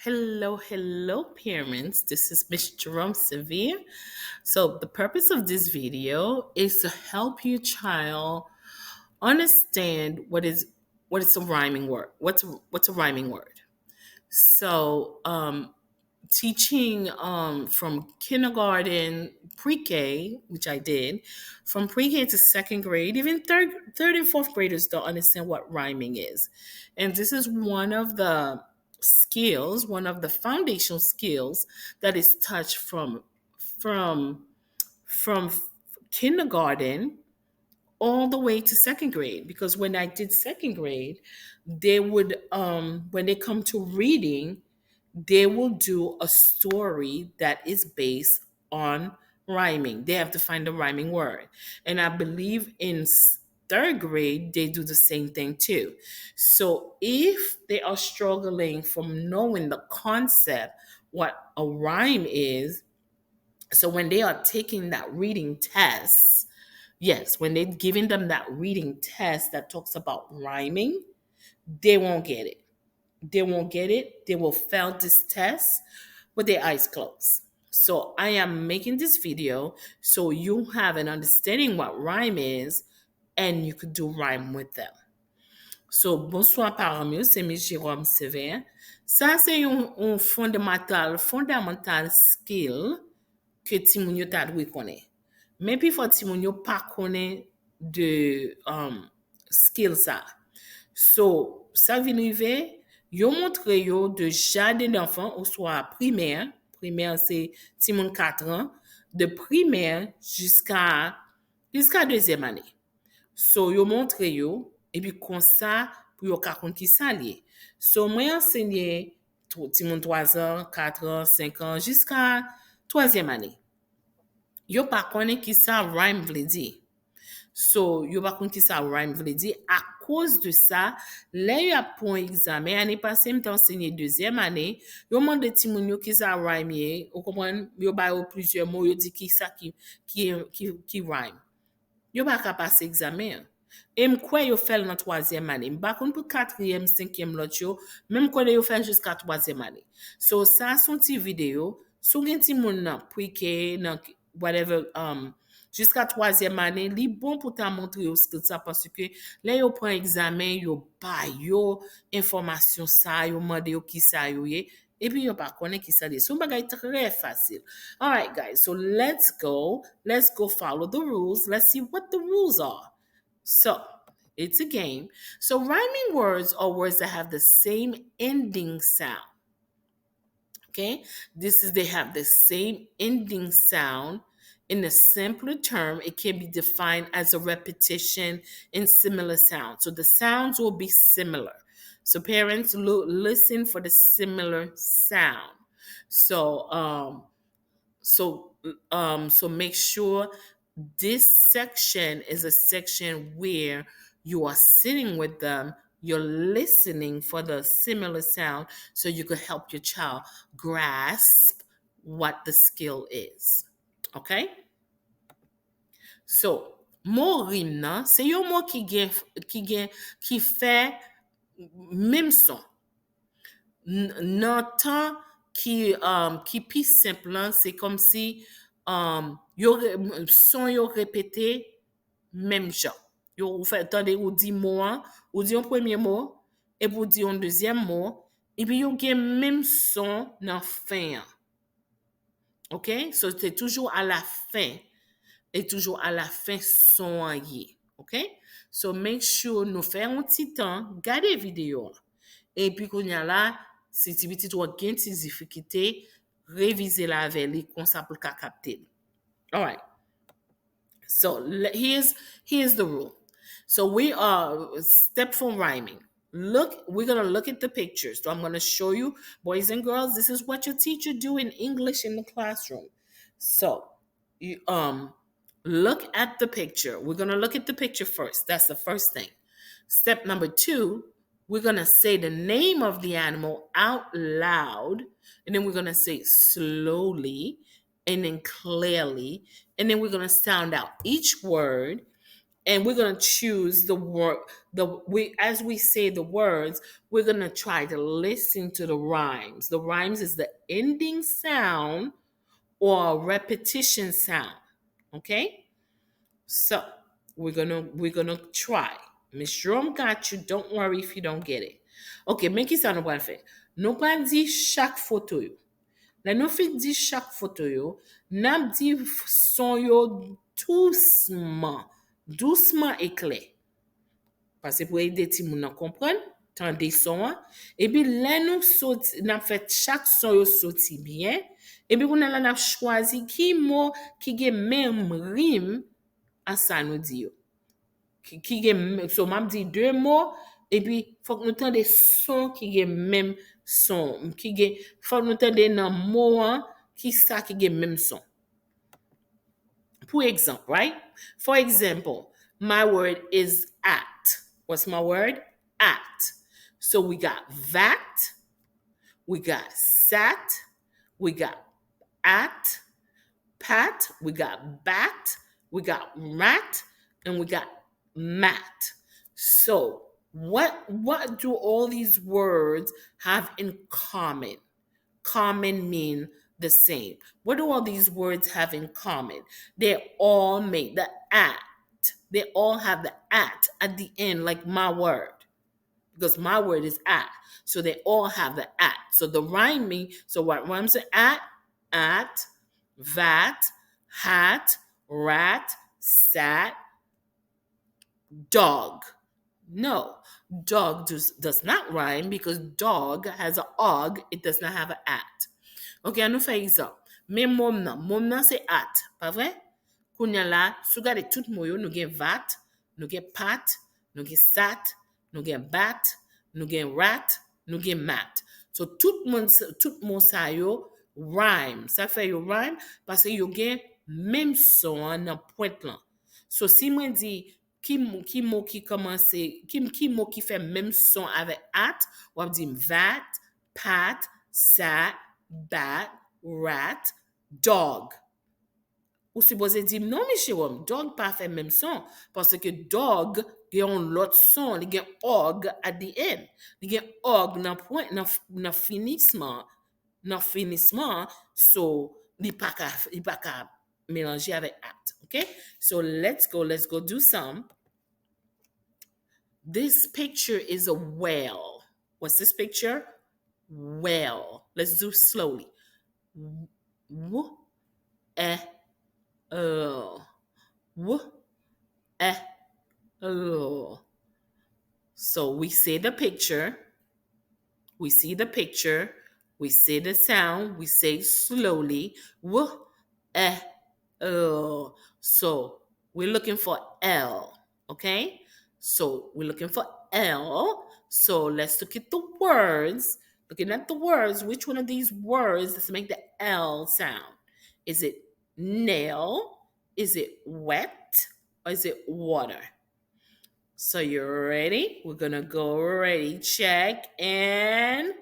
Hello, parents. This is Mrs.Jerome-Severe. So, the purpose of this video is to help your child understand what is a rhyming word. What's a rhyming word? So, teaching from kindergarten, pre-K, which I did, from pre-K to second grade, even third and fourth graders don't understand what rhyming is, and this is one of the foundational skills that is touched from from kindergarten all the way to second grade. Because when I did second grade, they would when they come to reading, they will do a story that is based on rhyming. They have to find a rhyming word. And I believe in third grade, they do the same thing too. So if they are struggling from knowing the concept, what a rhyme is, so when they are taking that reading test, yes, when they're giving them that reading test that talks about rhyming, they won't get it. They won't get it. They will fail this test with their eyes closed. So I am making this video so you have an understanding what rhyme is and you could do rhyme with them. So, bonsoir parents, mieux, c'est Mrs.Jerome-Severe. Ça, c'est un fondamental skill que ti moun yo ta dwe konen. Men pi fò ti moun yo pa konen de skill sa. So, ça vient rive, yo montre yo de jardin d'enfants ou soit primaire. Primaire, c'est ti moun 4 ans. De primaire jusqu'à deuxième année. So, yo montre yo, et puis comme ça, pour yo ka kon ki sa liye. So, moi enseigné ti moun 3 ans, 4 ans, 5 ans, jusqu'à troisième année. Yo pa konen ki sa rhyme vle di. So, yo pa konen ki sa rhyme vle di. À cause de ça, là, yo a pour examen, année passée, m'te enseigné deuxième année, yo mande ti moun yo ki sa rhyme ye, ou kompren, yo ba yo plusieurs mots, yo di ki sa ki rhyme. Yo pa ka passe examen. Et m'kwe yo fait dans troisième année. M'pa kon pour quatrième, cinquième lot yo, même quand yo fait jusqu'à troisième année. So, ça son ti vidéo, sou gen ti moun nan pre-K, nan whatever, jusqu'à troisième année, li bon pour ta montrer yo skill ça parce que là yo prend examen, yo ba yo information ça, yo mande yo ki sa yo ye, et puis yo pa konnen ki sa de. So bagay très facile. All right, guys. So let's go follow the rules. Let's see what the rules are. So, it's a game. So rhyming words are words that have the same ending sound. Okay? They have the same ending sound. In a simpler term, it can be defined as a repetition in similar sounds. So the sounds will be similar. So parents, listen for the similar sound. So make sure this section is a section where you are sitting with them, you're listening for the similar sound so you could help your child grasp what the skill is. Okay? So, mot rime nan, c'est yon mot qui fait même son. Nan tan qui pi simple lan, c'est comme si son yo répété même genre. Yo ou fait attendez ou dit mot, ou dit un premier mot, et puis dit un deuxième mot, et puis yo gen même son nan fin. OK? So c'est toujours à la fin. Et toujours à la fin son yé. OK? So make sure nous faire un petit temps, gardez vidéo. Et puis qu'on y a là, si tu petit ou gen ti difficulté, réviser la avec lui comme ça pour capter. All right. So here's the rule. So we are step for rhyming. We're going to look at the pictures. So I'm going to show you, boys and girls, this is what your teacher do in English in the classroom. So, you look at the picture. We're going to look at the picture first. That's the first thing. Step number 2, we're going to say the name of the animal out loud. And then we're going to say slowly and then clearly. And then we're going to sound out each word. And we're going to choose the word. As we say the words, we're going to try to listen to the rhymes. The rhymes is the ending sound or repetition sound. Okay? So we're gonna try. Miss Jerome got you. Don't worry if you don't get it. Ok, men ki sa nou pral fè? Nou pral di chak foto yo. La nou fi di chak foto yo, nap di son yo doucement. Doucement ekle. Pase pou ede ti moun nan kompren, tan de son an. E bi lè nou soti, nap fè chak son yo soti bien. E bi pou nan la nap chwazi ki mo ki gen menm rim an sa nou di yo. Ki gen, so map di 2 mots, et puis faut que nous tende son qui gen même son, faut que nous tende nan mot an, qui sa qui gen même son. For example, right? For example, my word is at. What's my word? At. So we got that, we got sat, we got at, pat, we got bat, we got rat, and we got mat. So what do all these words have in common? Common mean the same. What do all these words have in common? They all make the at. They all have the at the end, like my word. Because my word is at. So they all have the at. So the rhyming, so what rhymes are at, that, hat, rat, sat, dog. No, dog does not rhyme because dog has a og, it does not have an at. Ok, an nou fè exemple. Men mom nan se at, pa vre? Kounya la, sou gade tout moyo, nou gen vat, nou gen pat, nou gen sat, nou gen bat, nou gen rat, nou gen mat. So tout mon sa yo rhyme. Sa fè yo rhyme parce yo gen même son nan point lan. So si mwen di qui mot qui commence, qui mot qui fait même son avec at, ou ap di that, pat, sat, bat, rat, dog. Ou supposé dire non, Miss Jerome, dog pas fait même son parce que dog gen l'autre son, li gen og at the end. Li gen og nan point nan finissement, so li pa ka mélanger avec at. Okay? So let's go do some. This picture is a whale. What's this picture? Whale. Let's do slowly. W, e, l. W, e, l. So we say the picture. We see the picture. We say the sound. We say slowly. W, e, l. So we're looking for L. Okay? So we're looking for L. So let's look at the words. Looking at the words, which one of these words does make the L sound? Is it nail? Is it wet? Or is it water? So you're ready? We're going to go ready. Check and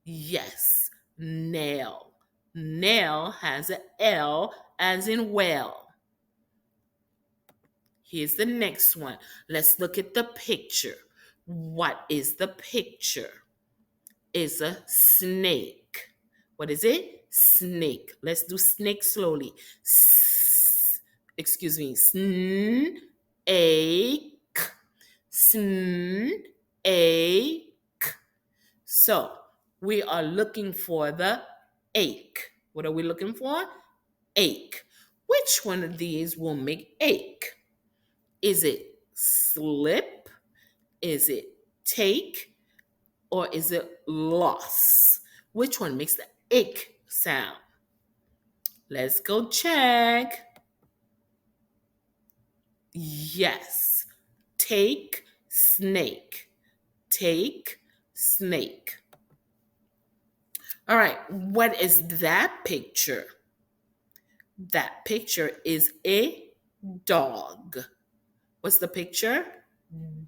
yes, nail. Nail has an L as in well. Here's the next one. Let's look at the picture. What is the picture? It's a snake. What is it? Snake. Let's do snake slowly. Excuse me. Snake. Snake. So we are looking for the ache. What are we looking for? Ache. Which one of these will make ache? Is it slip? Is it take? Or is it loss? Which one makes the ache sound? Let's go check. Yes. Take, snake. Take, snake. All right. What is that picture? That picture is a dog. What's the picture?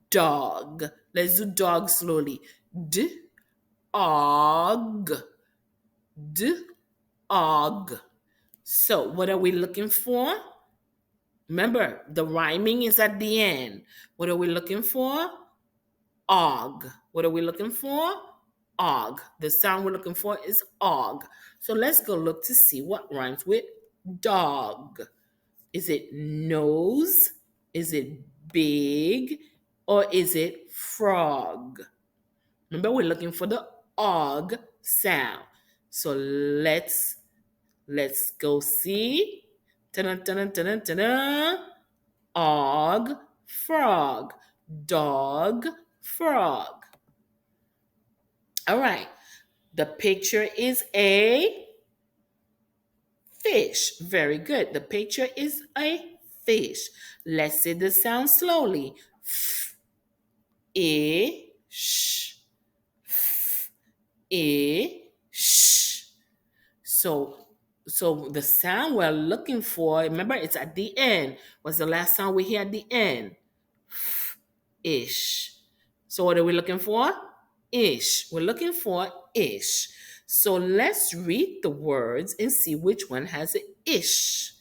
Dog. Let's do dog slowly. D-og. D-og. So what are we looking for? Remember, the rhyming is at the end. What are we looking for? Og. What are we looking for? Og. The sound we're looking for is og. So let's go look to see what rhymes with dog. Is it nose? Is it big? Or is it frog? Remember, we're looking for the og sound. So let's go see. Ta-da, ta-da, ta-da, ta-da. Og, frog. Dog, frog. All right. The picture is a fish. Very good. The picture is a fish. Let's say the sound slowly. Fish. Fish. So the sound we're looking for, remember, it's at the end. What's the last sound we hear at the end? Ish. So what are we looking for? Ish. We're looking for ish. So let's read the words and see which one has an ish.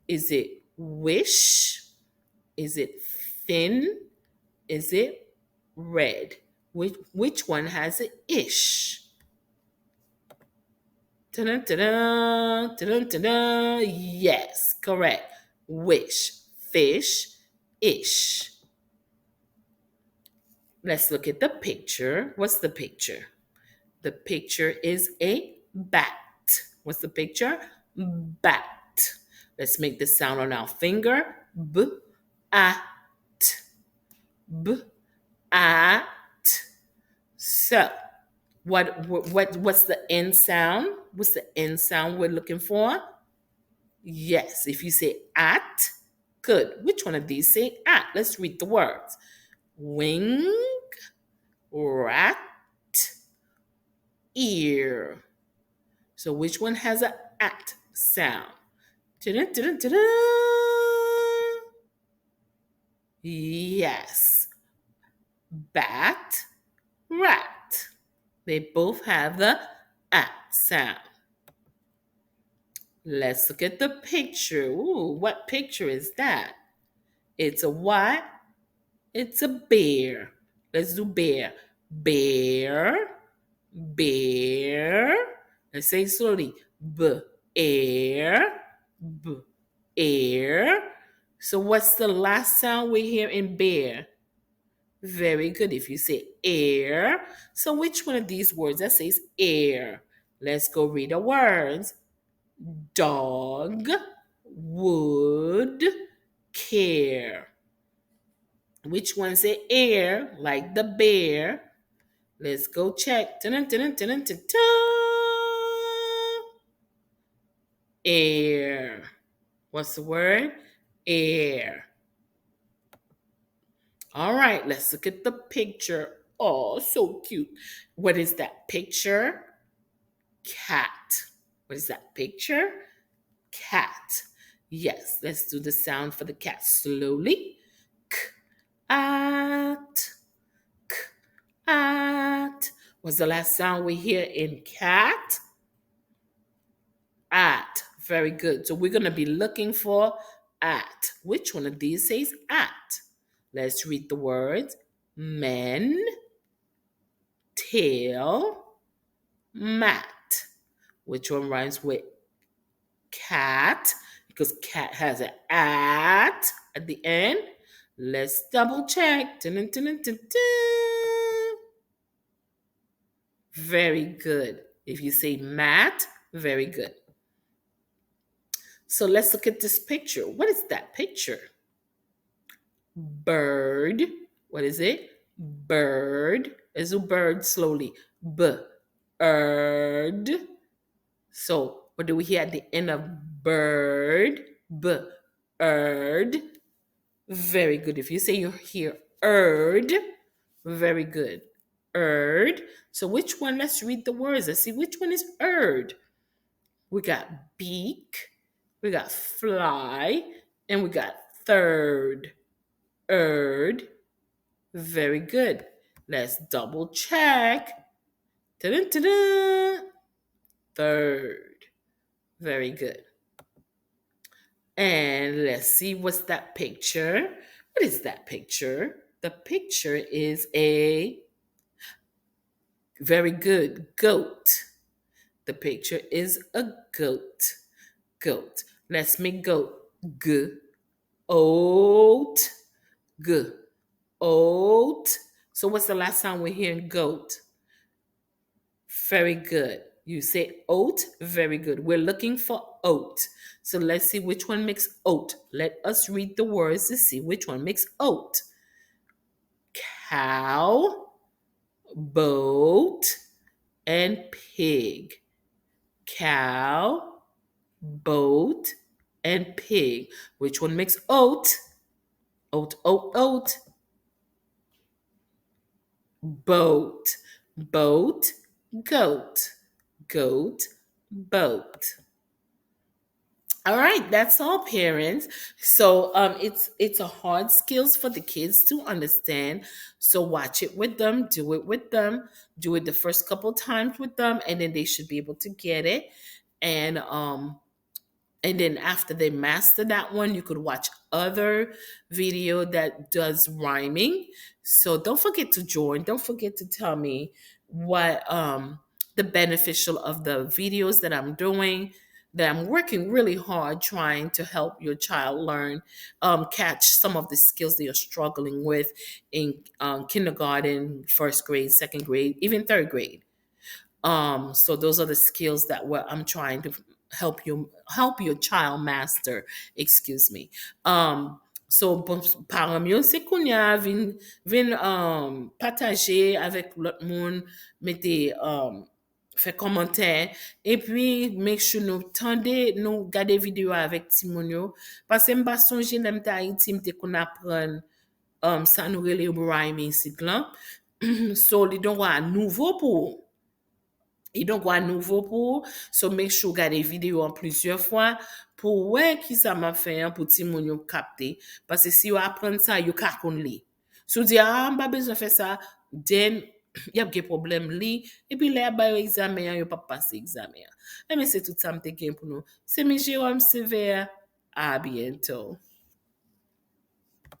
Is it wish? Is it thin? Is it red? Which one has an ish? Ta-da, ta-da, ta-da, ta-da. Yes, correct. Wish, fish, ish. Let's look at the picture. What's the picture? The picture is a bat. What's the picture? Bat. Let's make the sound on our finger. B, at. B, at. So, what's the end sound? What's the end sound we're looking for? Yes, if you say at, good. Which one of these say at? Let's read the words. Wing, rat, ear. So which one has an at sound? Ta-da, ta-da, ta-da. Yes. Bat, rat. They both have the at sound. Let's look at the picture. Ooh, what picture is that? It's a what? It's a bear. Let's do bear. Bear, bear. Let's say it slowly. B-air, b-air. So what's the last sound we hear in bear? Very good. If you say air. So which one of these words that says air? Let's go read the words. Dog, would, care. Which one say air, like the bear? Let's go check. Air. What's the word? Air. All right, let's look at the picture. Oh, so cute. What is that picture? Cat. What is that picture? Cat. Yes, let's do the sound for the cat slowly. At. At. What's the last sound we hear in cat? At. Very good. So we're going to be looking for at. Which one of these says at? Let's read the words. Men, tail, mat. Which one rhymes with cat? Because cat has an at the end. Let's double check. Very good. If you say mat, very good. So let's look at this picture. What is that picture? Bird. What is it? Bird. Let's do bird slowly. Bird. So what do we hear at the end of bird? Bird. Very good. If you say you hear erd, very good. Erd. So which one? Let's read the words. Let's see which one is erd. We got beak, we got fly, and we got third. Erd. Very good. Let's double check. Ta-da-ta-da. Third. Very good. And let's see, what's that picture? What is that picture? The picture is a very good goat. The picture is a goat. Goat. Let's make goat. G. Oat. G. Oat. So what's the last time we're hearing goat? Very good. You say oat. Very good. We're looking for oat. So let's see which one makes oat. Let us read the words to see which one makes oat. Cow, boat, and pig. Cow, boat, and pig. Which one makes oat? Oat, oat, oat. Boat, boat, goat. Goat, boat. All right, that's all, parents. So it's a hard skills for the kids to understand. So watch it with them, do it with them, do it the first couple times with them, and then they should be able to get it. And then after they master that one, you could watch other video that does rhyming. So don't forget to join. Don't forget to tell me what the beneficial of the videos that I'm doing, that I'm working really hard trying to help your child learn, catch some of the skills they are struggling with in kindergarten, first grade, second grade, even third grade. So those are the skills that I'm trying to help your child master. Excuse me. So parents yo se kounya vin partager avec l'autre monde, mettez fait commentaire et puis make sure nous tendez nous garder vidéo avec Timon yo parce que m'pa songe l'aime ta Haïti m'te qu'on apprendre ça nous relé rhyming sit là. So li don wa nouveau pour et donc, à nouveau pour, so make sure regarder vidéo en plusieurs fois pour ouais qui ça m'a fait hein, pour ti moun yo capter parce que si vous apprendre ça you ka kon li. Si vous dit ah m'pa besoin faire ça, then y a des problèmes li et puis là ba examen yo pas passer examen. Mais c'est tout ça m'te gen pour nous. C'est Miss Jerome Severe. À bientôt.